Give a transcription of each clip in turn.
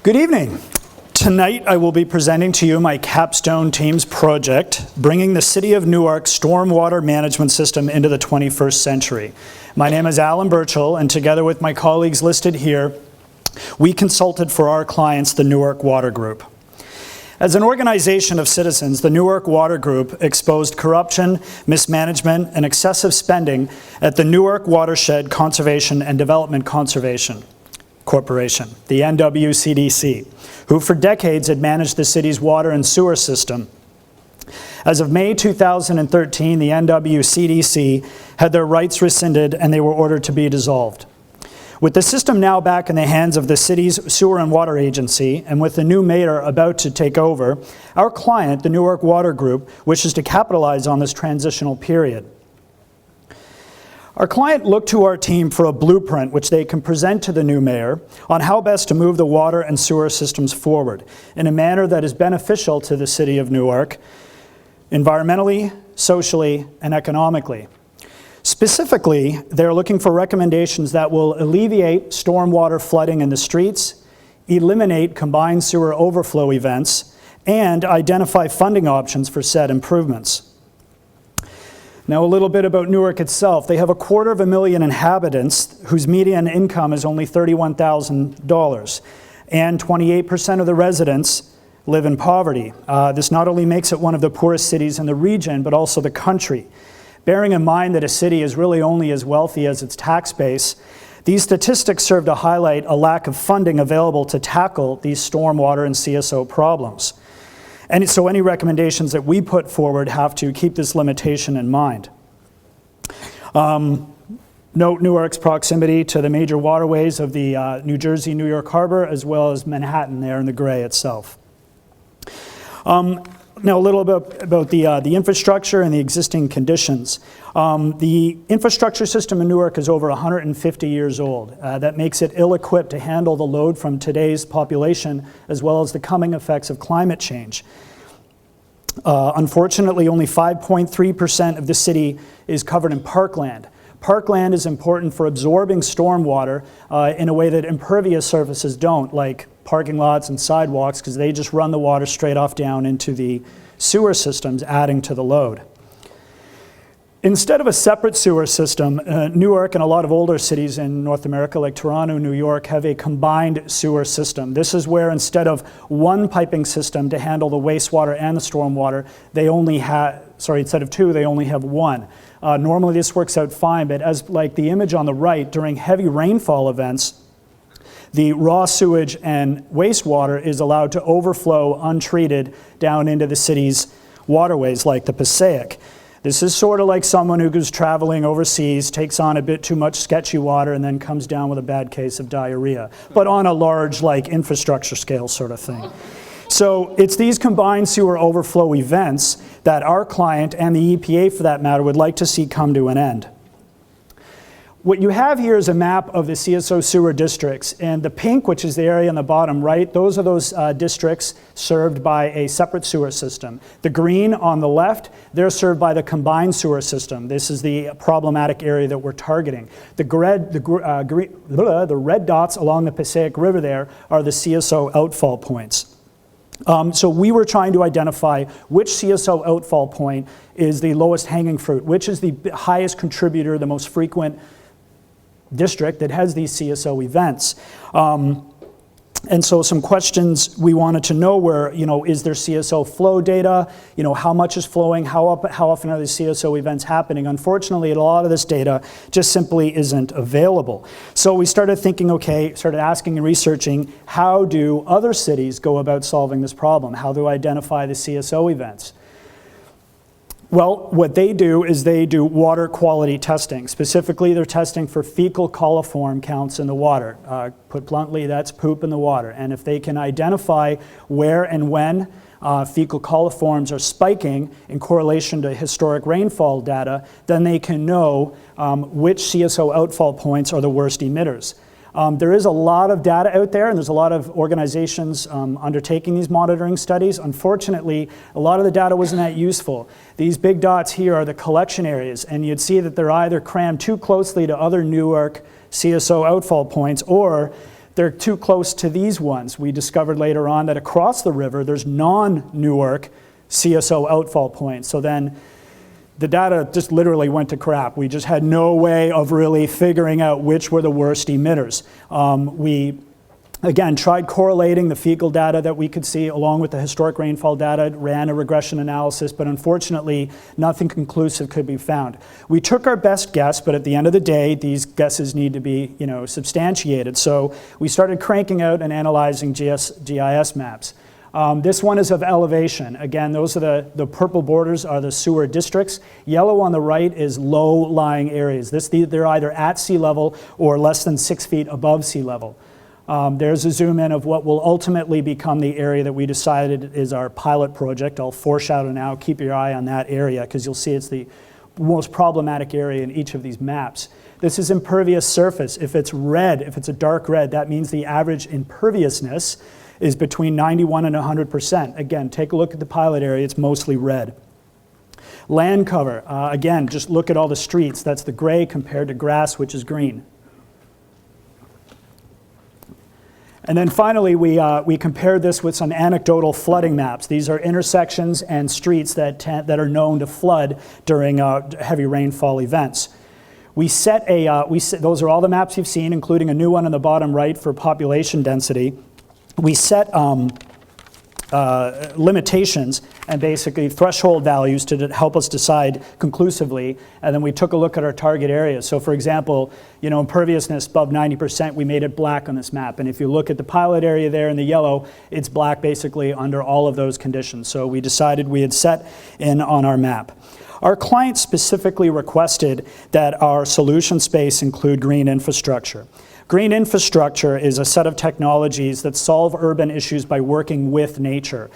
Good evening. Tonight I will be presenting to you my capstone team's project, bringing the City of Newark stormwater management system into the 21st century. My name is Alan Burchell, and together with my colleagues listed here, we consulted for our clients, the Newark Water Group. As an organization of citizens, the Newark Water Group exposed corruption, mismanagement, and excessive spending at the Newark Watershed Conservation and Development Corporation, the NWCDC, who for decades had managed the city's water and sewer system. As of May 2013, the NWCDC had their rights rescinded and they were ordered to be dissolved. With the system now back in the hands of the city's sewer and water agency, and with the new mayor about to take over, our client, the Newark Water Group, wishes to capitalize on this transitional period. Our client looked to our team for a blueprint which they can present to the new mayor on how best to move the water and sewer systems forward in a manner that is beneficial to the City of Newark, environmentally, socially, and economically. Specifically, they're looking for recommendations that will alleviate stormwater flooding in the streets, eliminate combined sewer overflow events, and identify funding options for said improvements. Now a little bit about Newark itself. They have 250,000 inhabitants whose median income is only $31,000, and 28% of the residents live in poverty. This not only makes it one of the poorest cities in the region, but also the country. Bearing in mind that a city is really only as wealthy as its tax base, these statistics serve to highlight a lack of funding available to tackle these stormwater and CSO problems. And so any recommendations that we put forward have to keep this limitation in mind. Note Newark's proximity to the major waterways of the New Jersey-New York Harbor, as well as Manhattan there in the gray itself. Now a little bit about the infrastructure and the existing conditions. The infrastructure system in Newark is over 150 years old. That makes it ill-equipped to handle the load from today's population as well as the coming effects of climate change. Unfortunately, only 5.3% of the city is covered in parkland. Parkland is important for absorbing stormwater in a way that impervious surfaces don't, like parking lots and sidewalks, because they just run the water straight off down into the sewer systems, adding to the load. Instead of a separate sewer system, Newark and a lot of older cities in North America like Toronto, New York have a combined sewer system. This is where instead of one piping system to handle the wastewater and the stormwater, they only have, instead of two, they only have one. Normally this works out fine, but as like the image on the right, during heavy rainfall events, the raw sewage and wastewater is allowed to overflow untreated down into the city's waterways like the Passaic. This is sort of like someone who goes traveling overseas, takes on a bit too much sketchy water, and then comes down with a bad case of diarrhea, but on a large like infrastructure scale sort of thing. So it's these combined sewer overflow events that our client and the EPA for that matter would like to see come to an end. What you have here is a map of the CSO sewer districts, and the pink, which is the area on the bottom right, those are those districts served by a separate sewer system. The green on the left, they're served by the combined sewer system. This is the problematic area that we're targeting. The red dots along the Passaic River there are the CSO outfall points. So we were trying to identify which CSO outfall point is the lowest hanging fruit, which is the highest contributor, the most frequent district that has these CSO events. And so some questions we wanted to know were, is there CSO flow data? How much is flowing? How often are these CSO events happening? Unfortunately, a lot of this data just simply isn't available. So we started thinking, started asking and researching, how do other cities go about solving this problem? How do I identify the CSO events? Well, what they do is they do water quality testing. Specifically, they're testing for fecal coliform counts in the water. Put bluntly, that's poop in the water. And if they can identify where and when fecal coliforms are spiking in correlation to historic rainfall data, then they can know which CSO outfall points are the worst emitters. There is a lot of data out there, and there's a lot of organizations undertaking these monitoring studies. Unfortunately, a lot of the data wasn't that useful. These big dots here are the collection areas, and you'd see that they're either crammed too closely to other Newark CSO outfall points, or they're too close to these ones. We discovered later on that across the river, there's non-Newark CSO outfall points. So then the data just literally went to crap. We just had no way of really figuring out which were the worst emitters. We, again, tried correlating the fecal data that we could see along with the historic rainfall data, ran a regression analysis, but unfortunately, nothing conclusive could be found. We took our best guess, but at the end of the day, these guesses need to be, substantiated. So we started cranking out and analyzing GIS maps. This one is of elevation. Again, those are the purple borders are the sewer districts. Yellow on the right is low-lying areas. They're either at sea level or less than 6 feet above sea level. There's a zoom in of what will ultimately become the area that we decided is our pilot project. I'll foreshadow now, keep your eye on that area because you'll see it's the most problematic area in each of these maps. This is impervious surface. If it's red, if it's a dark red, that means the average imperviousness is between 91 and 100%. Again, take a look at the pilot area, it's mostly red. Land cover, again, just look at all the streets. That's the gray compared to grass, which is green. And then finally, we compared this with some anecdotal flooding maps. These are intersections and streets that are known to flood during heavy rainfall events. Those are all the maps you've seen, including a new one on the bottom right for population density. We set limitations and basically threshold values to help us decide conclusively, and then we took a look at our target areas. So for example, imperviousness above 90%, we made it black on this map, and if you look at the pilot area there in the yellow, it's black basically under all of those conditions. So we decided we had set in on our map. Our client specifically requested that our solution space include green infrastructure. Green infrastructure is a set of technologies that solve urban issues by working with nature.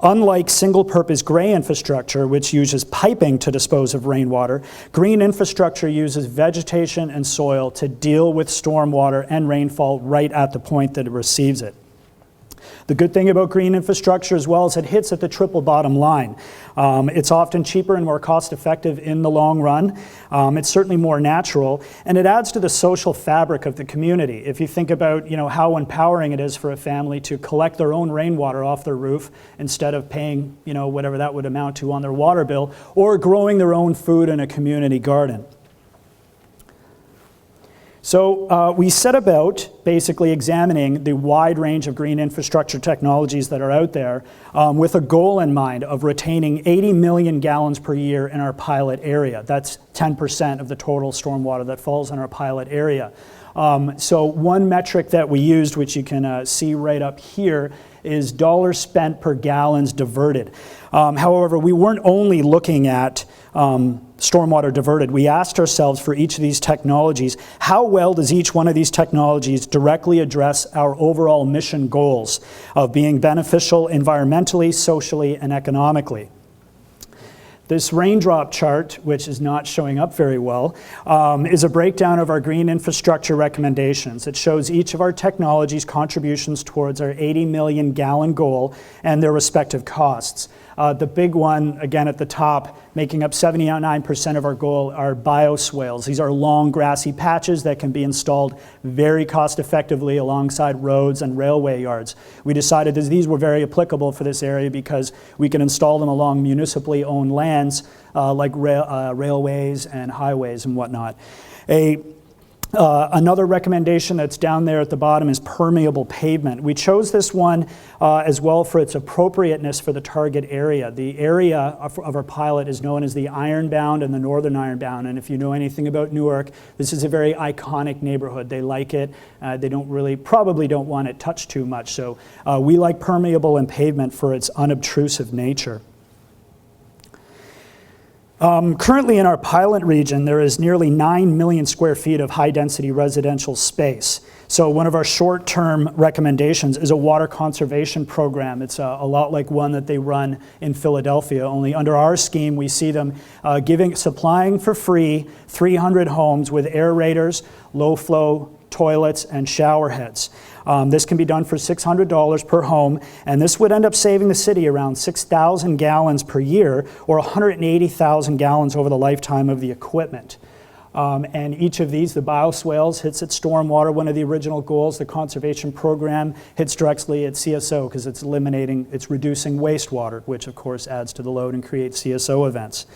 Unlike single-purpose gray infrastructure, which uses piping to dispose of rainwater, green infrastructure uses vegetation and soil to deal with stormwater and rainfall right at the point that it receives it. The good thing about green infrastructure as well is it hits at the triple bottom line. It's often cheaper and more cost effective in the long run. It's certainly more natural, and it adds to the social fabric of the community. If you think about how empowering it is for a family to collect their own rainwater off their roof instead of paying whatever that would amount to on their water bill, or growing their own food in a community garden. So we set about basically examining the wide range of green infrastructure technologies that are out there with a goal in mind of retaining 80 million gallons per year in our pilot area. That's 10% of the total stormwater that falls in our pilot area. So one metric that we used, which you can see right up here, is dollars spent per gallons diverted. However, we weren't only looking at stormwater diverted. We asked ourselves for each of these technologies, how well does each one of these technologies directly address our overall mission goals of being beneficial environmentally, socially, and economically? This raindrop chart, which is not showing up very well, is a breakdown of our green infrastructure recommendations. It shows each of our technologies' contributions towards our 80 million gallon goal and their respective costs. The big one, again at the top, making up 79% of our goal, are bioswales. These are long grassy patches that can be installed very cost effectively alongside roads and railway yards. We decided that these were very applicable for this area because we can install them along municipally owned lands like railways and highways and whatnot. Another recommendation that's down there at the bottom is permeable pavement. We chose this one as well for its appropriateness for the target area. The area of our pilot is known as the Ironbound and the Northern Ironbound, and if you know anything about Newark, this is a very iconic neighborhood. They like it. They probably don't want it touched too much, so we like permeable and pavement for its unobtrusive nature. Currently in our pilot region, there is nearly 9 million square feet of high-density residential space. So one of our short-term recommendations is a water conservation program. It's a lot like one that they run in Philadelphia, only under our scheme we see them supplying for free 300 homes with aerators, low-flow toilets, and shower heads. This can be done for $600 per home, and this would end up saving the city around 6,000 gallons per year, or 180,000 gallons over the lifetime of the equipment. And each of these, the bioswales hits at stormwater, one of the original goals. The conservation program hits directly at CSO because it's reducing wastewater, which of course adds to the load and creates CSO events.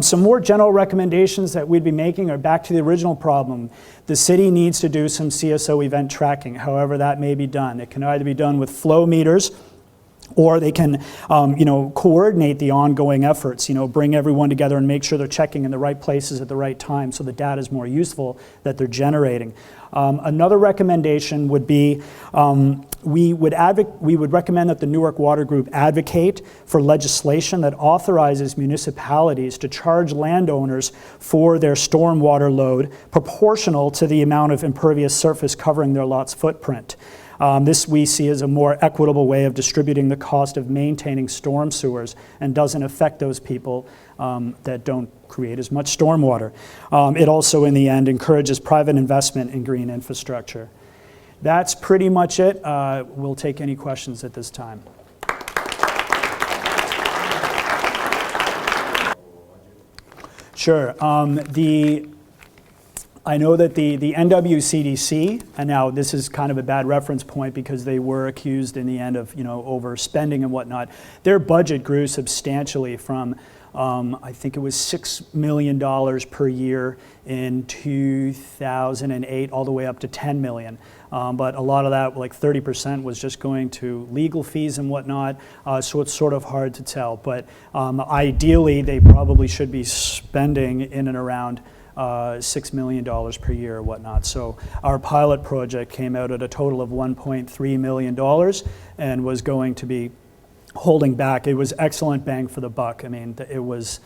Some more general recommendations that we'd be making are back to the original problem. The city needs to do some CSO event tracking, however that may be done. It can either be done with flow meters, or they can, coordinate the ongoing efforts, bring everyone together and make sure they're checking in the right places at the right time so the data is more useful that they're generating. Another recommendation would be we would recommend that the Newark Water Group advocate for legislation that authorizes municipalities to charge landowners for their stormwater load proportional to the amount of impervious surface covering their lot's footprint. This we see as a more equitable way of distributing the cost of maintaining storm sewers and doesn't affect those people that don't create as much stormwater. It also, in the end, encourages private investment in green infrastructure. That's pretty much it. We'll take any questions at this time. Sure. I know that the NWCDC, and now this is kind of a bad reference point because they were accused in the end of overspending and whatnot. Their budget grew substantially from I think it was $6 million per year in 2008 all the way up to $10 million. But a lot of that, like 30%, was just going to legal fees and whatnot, so it's sort of hard to tell. But ideally, they probably should be spending in and around $6 million per year or whatnot. So our pilot project came out at a total of $1.3 million and was going to be holding back. It was excellent bang for the buck. I mean, it was,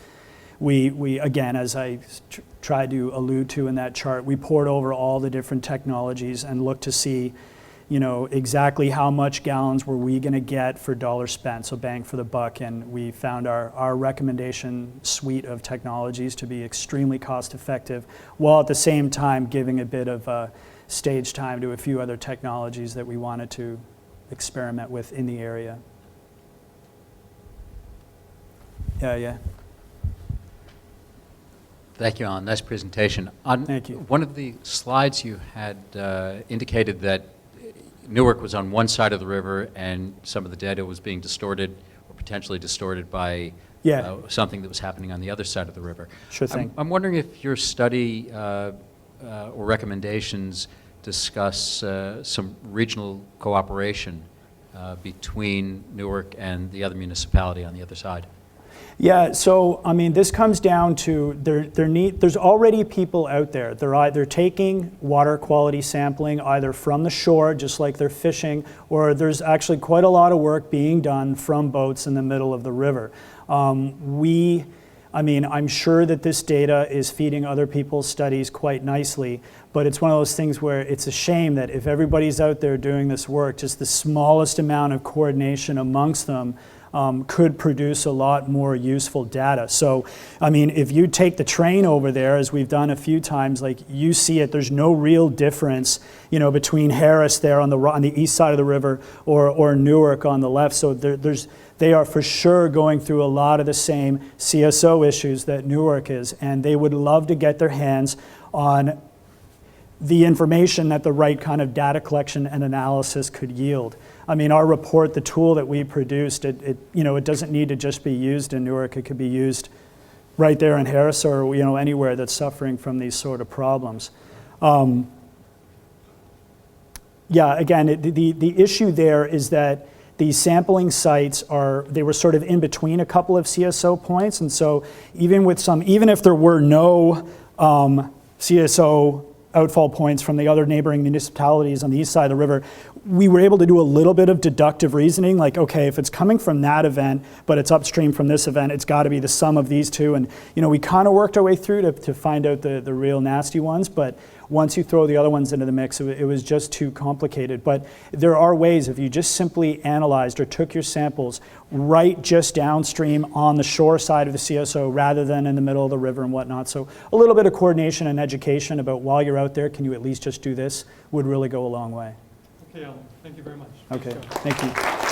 we again, as I tried to allude to in that chart, we poured over all the different technologies and looked to see exactly how much gallons were we going to get for dollars spent, so bang for the buck, and we found our recommendation suite of technologies to be extremely cost effective, while at the same time giving a bit of stage time to a few other technologies that we wanted to experiment with in the area. Yeah. Thank you, Alan. Nice presentation. Thank you. One of the slides you had indicated that Newark was on one side of the river and some of the data was being distorted or potentially distorted by something that was happening on the other side of the river. Sure thing. I'm wondering if your study or recommendations discuss some regional cooperation between Newark and the other municipality on the other side. Yeah, so I mean, this comes down to there's already people out there. They're either taking water quality sampling either from the shore, just like they're fishing, or there's actually quite a lot of work being done from boats in the middle of the river. I'm sure that this data is feeding other people's studies quite nicely, but it's one of those things where it's a shame that if everybody's out there doing this work, just the smallest amount of coordination amongst them could produce a lot more useful data. So, I mean, if you take the train over there, as we've done a few times, like you see it, there's no real difference, between Harris there on the east side of the river or Newark on the left. So they are for sure going through a lot of the same CSO issues that Newark is, and they would love to get their hands on the information that the right kind of data collection and analysis could yield. I mean, our report, the tool that we produced, it doesn't need to just be used in Newark. It could be used right there in Harris or anywhere that's suffering from these sort of problems. Again, the issue there is that these sampling sites they were sort of in between a couple of CSO points, and so even if there were no CSO outfall points from the other neighboring municipalities on the east side of the river, we were able to do a little bit of deductive reasoning, like, okay, if it's coming from that event, but it's upstream from this event, it's got to be the sum of these two. And, we kind of worked our way through to find out the real nasty ones, but once you throw the other ones into the mix, it was just too complicated. But there are ways, if you just simply analyzed or took your samples right just downstream on the shore side of the CSO rather than in the middle of the river and whatnot. So a little bit of coordination and education about while you're out there, can you at least just do this, would really go a long way. Okay, Alan, thank you very much. Okay, thank you.